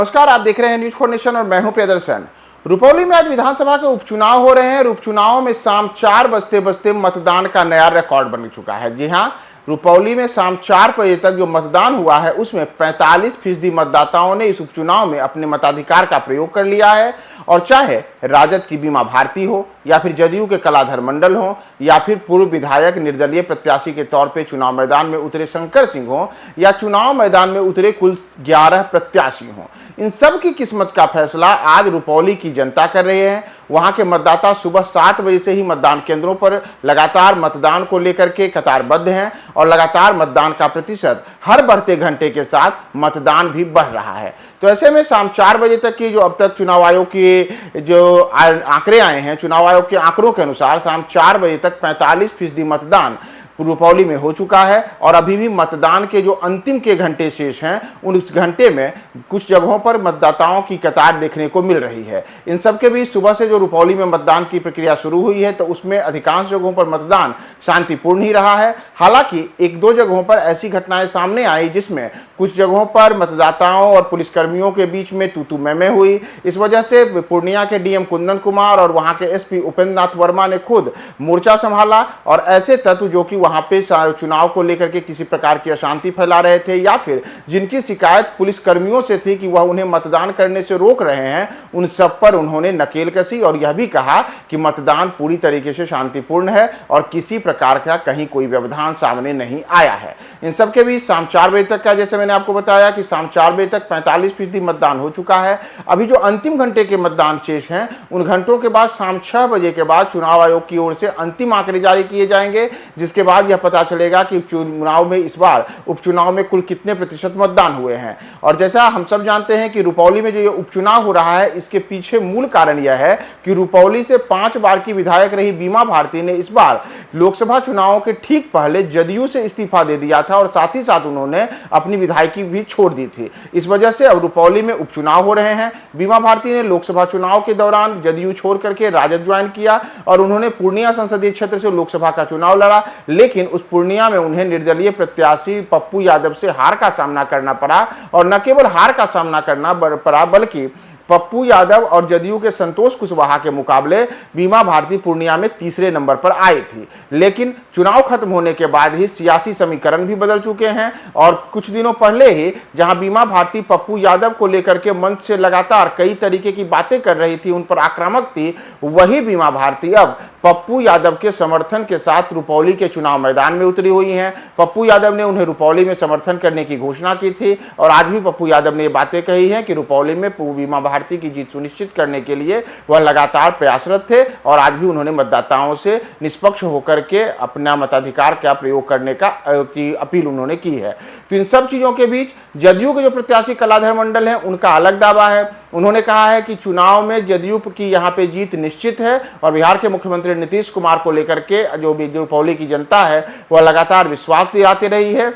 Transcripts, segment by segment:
नमस्कार, आप देख रहे हैं न्यूज 4 नेशन और मैं हूं प्रियदर्शन। रुपौली में आज विधानसभा के उपचुनाव हो रहे हैं। उपचुनाव में शाम 4 बजते मतदान का नया रिकॉर्ड बन चुका है। जी हां, रुपौली में शाम 4 बजे तक जो मतदान हुआ है उसमें 45% मतदाताओं ने इस उपचुनाव में अपने मताधिकार का प्रयोग कर लिया है। और चाहे राजद की बीमा भारती हो या फिर जदयू के कलाधर मंडल हो या फिर पूर्व विधायक निर्दलीय प्रत्याशी के तौर पे चुनाव मैदान में उतरे शंकर सिंह हो या चुनाव मैदान में उतरे कुल 11 प्रत्याशी हों, इन सब की किस्मत का फैसला आज रुपौली की जनता कर रहे हैं। वहां के मतदाता सुबह 7 बजे से ही मतदान केंद्रों पर लगातार मतदान को लेकर के कतारबद्ध हैं और लगातार मतदान का प्रतिशत हर बढ़ते घंटे के साथ मतदान भी बढ़ रहा है। तो ऐसे में शाम 4 बजे तक की जो अब तक चुनाव आयोग के जो आंकड़े आए हैं, चुनाव आयोग के आंकड़ों के अनुसार शाम 4 बजे तक 45% मतदान रुपौली में हो चुका है। और अभी भी मतदान के जो अंतिम के घंटे शेष हैं, उस घंटे में कुछ जगहों पर मतदाताओं की कतार देखने को मिल रही है। इन सब के बीच सुबह से जो रुपौली में मतदान की प्रक्रिया शुरू हुई है तो उसमें अधिकांश जगहों पर मतदान शांतिपूर्ण ही रहा है। हालांकि 1-2 जगहों पर ऐसी घटनाएं सामने आई जिसमें कुछ जगहों पर मतदाताओं और पुलिसकर्मियों के बीच में तू-तू मैं-मैं हुई। इस वजह से पूर्णिया के डीएम कुंदन कुमार और वहां के एसपी उपेंद्र नाथ वर्मा ने खुद मोर्चा संभाला और ऐसे तत्व जो कि वहां पे चुनाव को लेकर के किसी प्रकार की अशांति फैला रहे थे या फिर जिनकी शिकायत पुलिस कर्मियों से थी कि वह उन्हें मतदान करने से रोक रहे हैं, उन सब पर उन्होंने नकेल कसी और यह भी कहा कि मतदान पूरी तरीके से शांतिपूर्ण है और किसी प्रकार का कहीं कोई व्यवधान सामने नहीं आया है। इन सब के बीच शाम 4 बजे तक का, जैसे मैंने आपको बताया कि शाम 4 बजे तक 45% मतदान हो चुका है। अभी जो अंतिम घंटे के मतदान शेष हैं, उन घंटों के बाद शाम 6 बजे के बाद चुनाव आयोग की ओर से अंतिम आंकड़े जारी किए जाएंगे, जिसके बाद यह पता चलेगा कि चुनाव में इस बार उपचुनाव में कुल कितने प्रतिशत मतदान हुए हैं। और जैसा हम सब जानते हैं कि रुपौली में जो ये उपचुनाव हो रहा है, इसके पीछे मूल कारण यह है कि रुपौली से 5 बार की विधायक रही बीमा भारती ने इस बार लोकसभा चुनावों के ठीक पहले जदयू से इस्तीफा दे दिया था और साथ ही साथ उन्होंने अपनी विधायकी भी छोड़ दी थी। इस वजह से अब रुपौली में उपचुनाव हो रहे हैं। बीमा भारती ने लोकसभा चुनाव के दौरान जदयू छोड़ करके राजद ज्वाइन किया और उन्होंने पूर्णिया संसदीय क्षेत्र से लोकसभा का चुनाव लड़ा, लेकिन उस पूर्णिया में उन्हें निर्दलीय प्रत्याशी पप्पू यादव से हार का सामना करना पड़ा। और न केवल हार का सामना करना पड़ा बल्कि पप्पू यादव और जदयू के संतोष कुशवाहा के मुकाबले बीमा भारती पूर्णिया में तीसरे नंबर पर आई थी। लेकिन चुनाव खत्म होने के बाद ही सियासी समीकरण भी बदल चुके हैं और कुछ दिनों पहले ही जहां बीमा भारती पप्पू यादव को लेकर के मंच से लगातार कई तरीके की बातें कर रही थी, उन पर आक्रामक थी, वही बीमा भारती अब पप्पू यादव के समर्थन के साथ रुपौली के चुनाव मैदान में उतरी हुई हैं। पप्पू यादव ने उन्हें रुपौली में समर्थन करने की घोषणा की थी और आज भी पप्पू यादव ने ये बातें कही हैं कि रुपौली में बीमा भारती की जीत सुनिश्चित करने के लिए वह लगातार प्रयासरत थे और आज भी उन्होंने मतदाताओं से निष्पक्ष होकर के अपना मताधिकार का प्रयोग करने की अपील उन्होंने की है। तो इन सब चीजों के बीच जदयू के जो प्रत्याशी कलाधर मंडल है, उनका अलग दावा है। उन्होंने कहा है कि चुनाव में जदयू की यहां पे जीत निश्चित है और बिहार के मुख्यमंत्री नीतीश कुमार को लेकर के जो भी रुपौली की जनता है वह लगातार विश्वास दिलाती रही है।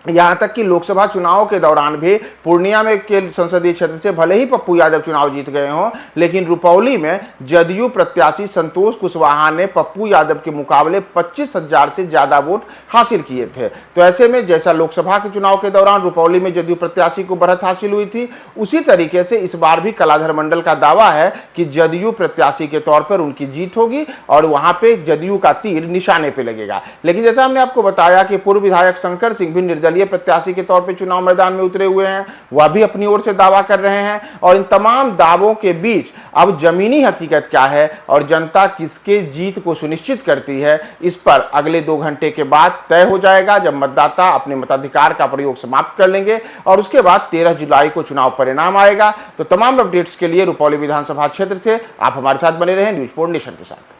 यहां तक कि लोकसभा चुनाव के दौरान भी पूर्णिया में के संसदीय क्षेत्र से भले ही पप्पू यादव चुनाव जीत गए हों, लेकिन रुपौली में जदयू प्रत्याशी संतोष कुशवाहा ने पप्पू यादव के मुकाबले 25,000 से ज्यादा वोट हासिल किए थे। तो ऐसे में जैसा लोकसभा के चुनाव के दौरान रुपौली में जदयू प्रत्याशी को बढ़त हासिल हुई थी, उसी तरीके से इस बार भी कलाधर मंडल का दावा है कि जदयू प्रत्याशी के तौर पर उनकी जीत होगी और वहां पे जदयू का तीर निशाने पे लगेगा। लेकिन जैसा हमने आपको बताया कि पूर्व विधायक शंकर सिंह भी निर्दलीय प्रत्याशी के तौर पे चुनाव मैदान में उतरे हुए हैं, वह भी अपनी ओर से दावा कर रहे हैं। और इन तमाम दावों के बीच अब जमीनी हकीकत क्या है और जनता किसके जीत को सुनिश्चित करती है, इस पर अगले 2 घंटे के बाद तय हो जाएगा, जब मतदाता अपने मताधिकार का प्रयोग समाप्त कर लेंगे और उसके बाद 13 जुलाई को चुनाव परिणाम आएगा। तो तमाम अपडेट्स के लिए रुपौली विधानसभा क्षेत्र से आप हमारे साथ बने रहें न्यूज 4 नेशन के साथ।